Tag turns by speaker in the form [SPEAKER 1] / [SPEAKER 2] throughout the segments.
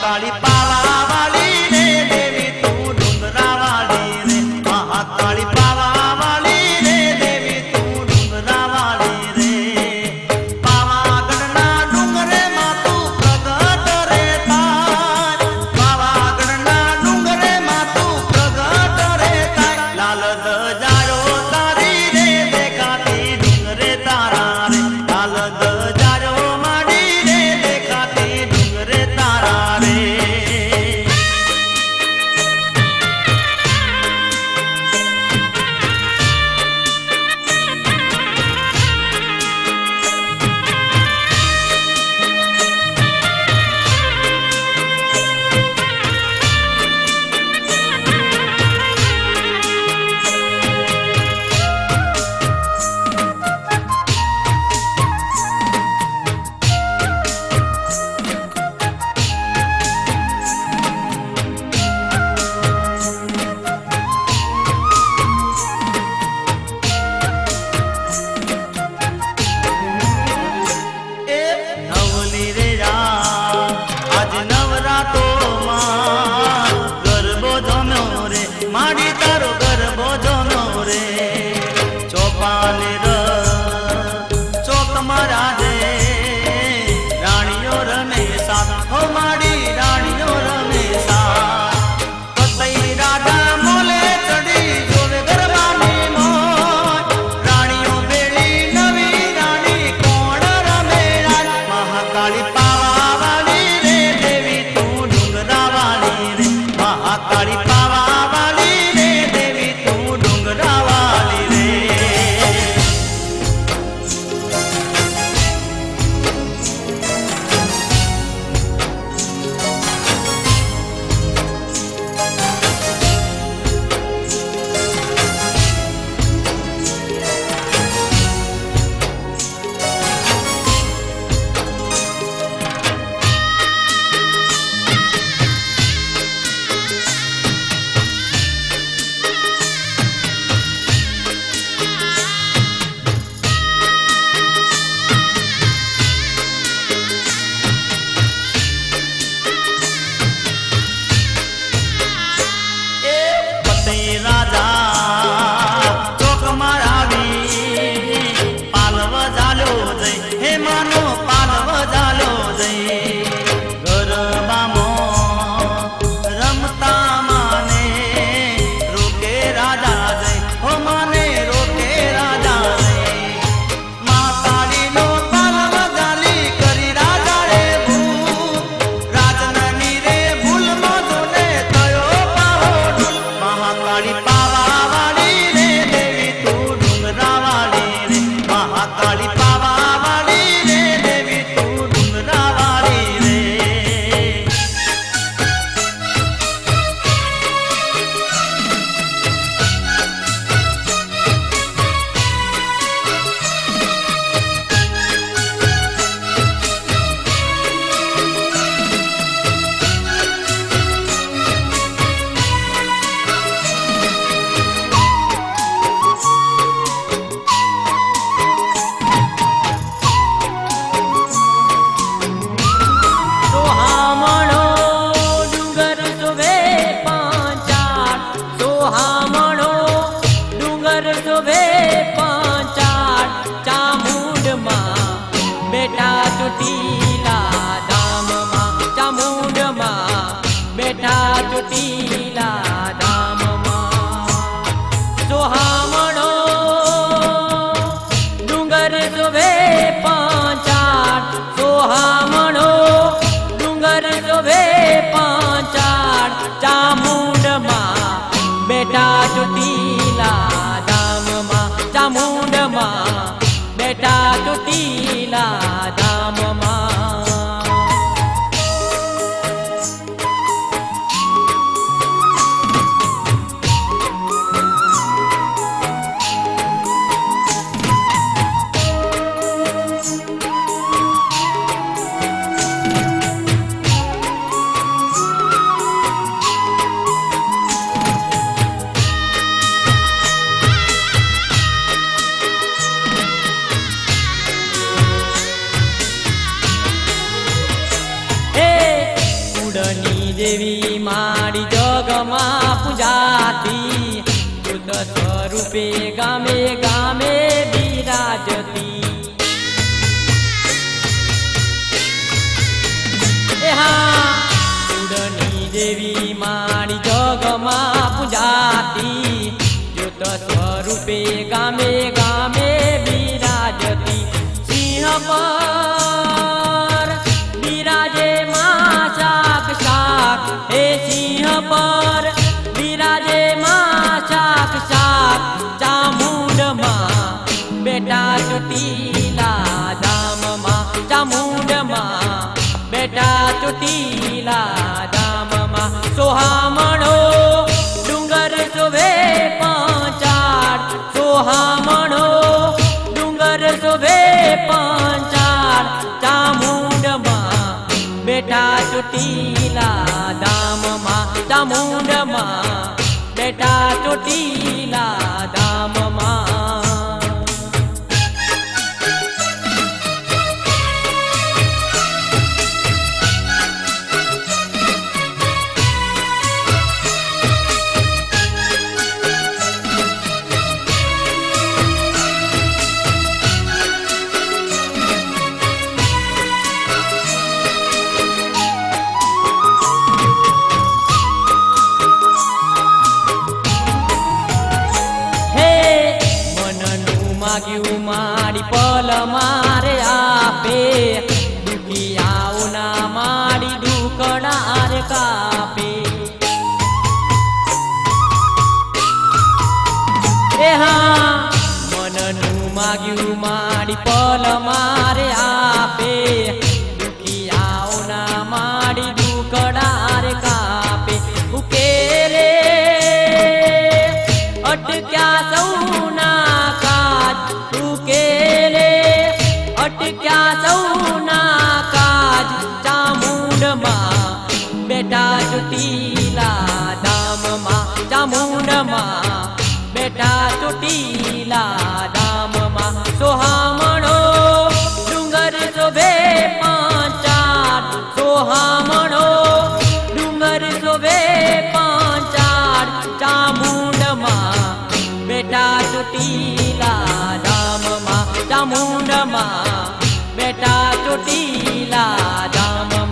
[SPEAKER 1] महाकाली पावा वाली रे देवी तू डुंगरा वाली रे महाकाली पावा वाली रे देवी तू डुंगरा वाली रे पावागढ़ना डुंगरे मां तू प्रगट रे थाय पावागढ़ना डुंगरे मां तू प्रगट रे थाय लाल दजायो तारी रे देखाती डुंगरे तारा रे लाल दजायो माडी रे देखाती डुंगरे तारा रे माडी तारो गरबो जम्यो रे चौपाने चौक मारा दे राणियो रमेशा हो माडी राणियो रमेशा कतई राजा मोले चढ़ी जोवे गरबानी मोय राणियो बेड़ी नवी राणी कोण रमे राज महाकाली पावा वाली रे देवी तू डुंगरा वाली रे महाकाली पावा राजा चौक मारावी पालव झालो जय हे मानो पालव झालो जय गरबामो रमता माने रोके राजा जय हो माने रोके राजा जय महाकाली नो पालव झाली करी राजा रे भूल राजननी रे भूल मधुने तयो पाहो ढूल महाकाली पावा वाली रे देवी तू डुंगरा वाली रे महाकाली पावा वाली रे देवी तू डुंगरा वाली रे बेटा चुटीला धाम मां चामुंड मां बेटा चुटीला धाम मां सोहामणो डूंगर शोभे पांचाट सोहामणो डूंगर शोभे पांचाट चामुंड मां बेटा चुटीला धाम मां चामुंड मां बेटा चुटीला धाम मां
[SPEAKER 2] કુંડની દેવી મારી જગમાં પૂજાતી, ભૂત સ્વરૂપે ગામે ગામે બિરાજતી. કુંડની દેવી મારી જગમાં પૂજાતી, ભૂત સ્વરૂપે ગામે ગામે બિરાજતી. સિંહ પર બિરાજે માં સાક્ષાત, હે સિંહ પર બિરાજે માં સાક્ષાત. ચામુંડમાં બેટા ચોટીલા ધામમાં, ચામુંડમાં બેટા ચોટીલા ધામમાં. સોહામણો ડુંગર શોભે પાંચાળ, સોહામણો ડુંગર શોભે પાંચાળ. ચામુંડમાં બેટા ચોટીલા ધામમાં, ચામુંડમાં બેટા ચોટીલા ધામમાં. માગ્યું મારી પલ મારે આપે, દુખિયાઓના મારી દુકડા રે કાપે. એ હા મનનું માગ્યું મારી પલ મારે આપે, દુખિયાઓના મારી દુકડા રે કાપે. ઉકેલે અટક્યા સૌના કાજ, ઉકેલે અટક્યા સૌના કાજ. ચામુંડમાં બેટા ચોટીલા ધામમાં, ચામુંડમાં બેટા ચોટીલા ધામમાં. સોહામણો ડુંગર શોભે પાંચાળ, સોહામણો ડુંગર શોભે પાંચાળ. ચામુંડમાં બેટા ચોટીલા ધામમાં, ચામુંડમાં બેટા ચોટીલા ધામમાં.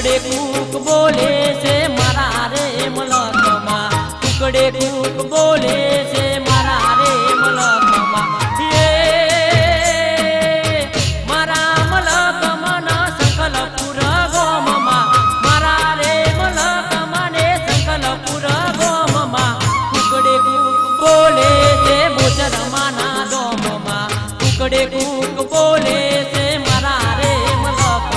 [SPEAKER 2] કુકડે કૂક બોલે છે મારા રે મલકમાં, કુકડે કૂક બોલે છે મારા રે મલકમાં. મારા મલકમના સંકલપુર ગોમમાં, મારા રે મલકમાં ને સંકલપુર ગોમમાં, કુકડે કૂક બોલે છે બોચરમાના ડોમમાં, કુકડે કૂક બોલે છે મારા રે મલકમાં.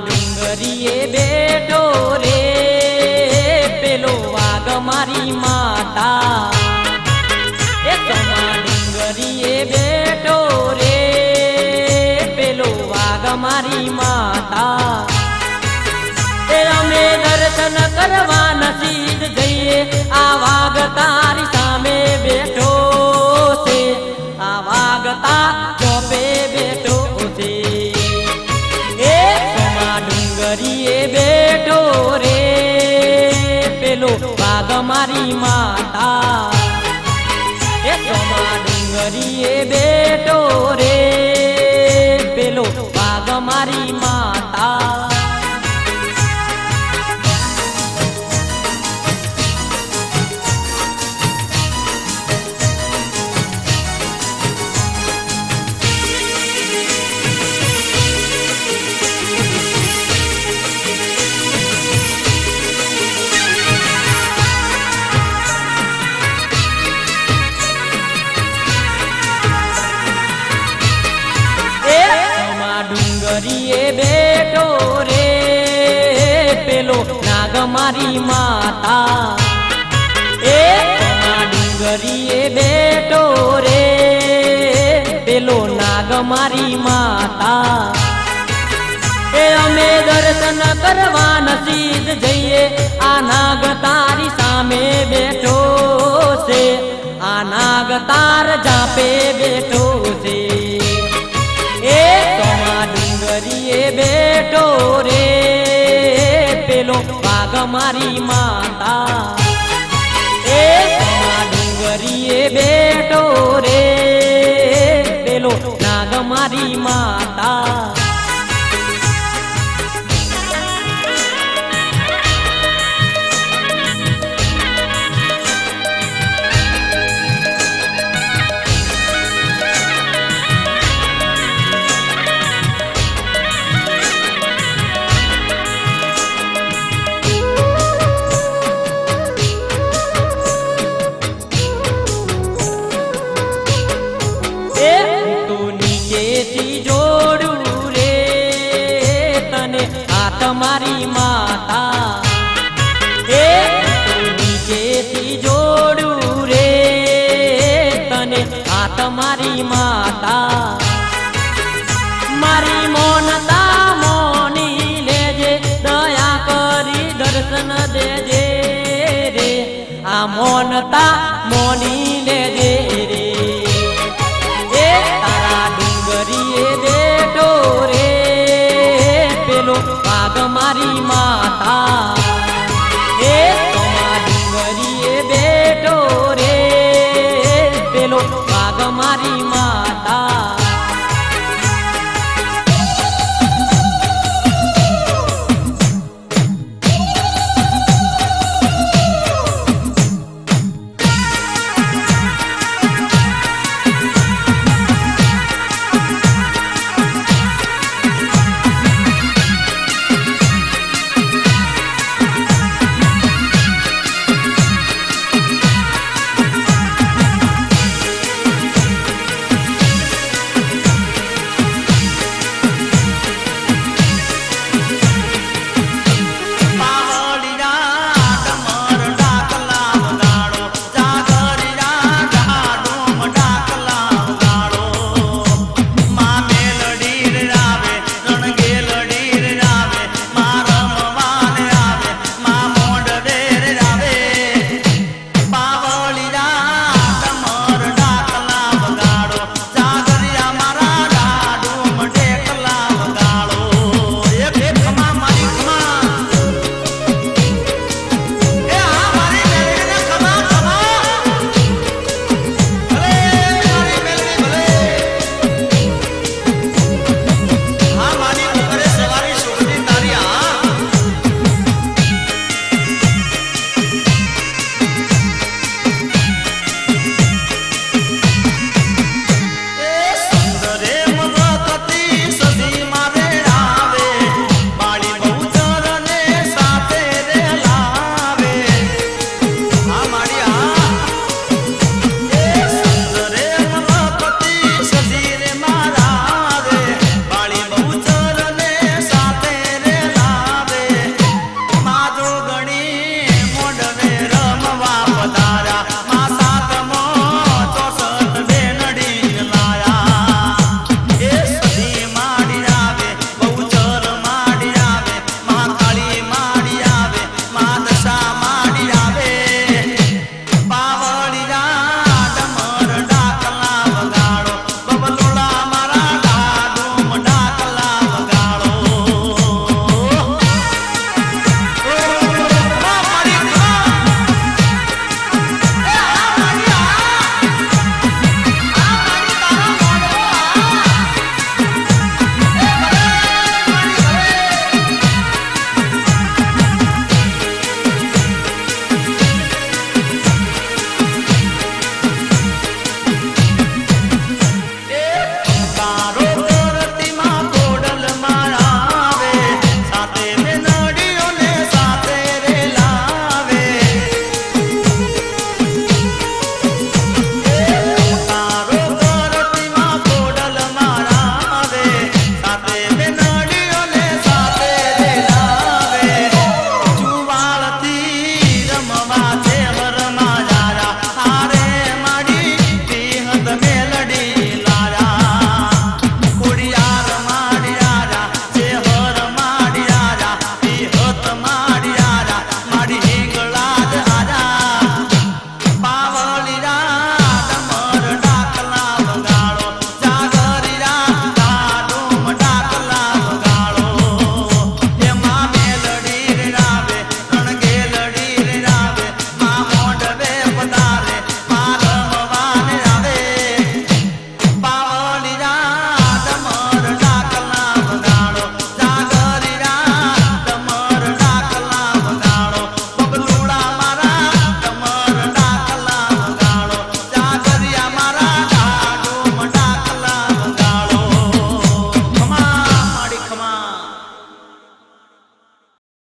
[SPEAKER 2] ડુંગરીએ બેઠો રે પેલો વાઘ મારી માતા, એ સમા ડુંગરીએ બેઠો રે પેલો વાઘ મારી માતા. એ અમે દર્શન કરવા નસીબ જઈએ, આ વાઘ તારી સામે બેઠો છે, આ વાઘ તા ચોપે બેઠો છે. ડુંગરીએ બેઠો રે પેલો વાઘ મારી માતા, એ સોમા ડુંગરીએ બેઠો રે પેલો વાઘ મારી માતા. ડુંગરીએ બેઠો રે પેલો નાગ મારી માતા, એ ડુંગરીએ બેઠો રે પેલો નાગ મારી માતા. એ અમે દર્શન કરવા નસીબ જઈએ, આ નાગ તારી સામે બેઠો છે, આ નાગ તાર જાપે બેઠો છે. એ સોમા ડુંગરીએ બેઠો રે પેલો વાઘ મારી માતા, એ સોમા ડુંગરીએ બેઠો રે પેલો નાગ મારી માતા. તમારી માતા એ નીચેથી જોડું રે તને આ તમારી માતા મારી મોનતા મોની લેજે દયા કરી દર્શન દેજે રે આ મોનતા મોની લેજે રે એ તારા ડુંગરીએ બેઠો રે પેલો વાઘ મારી માં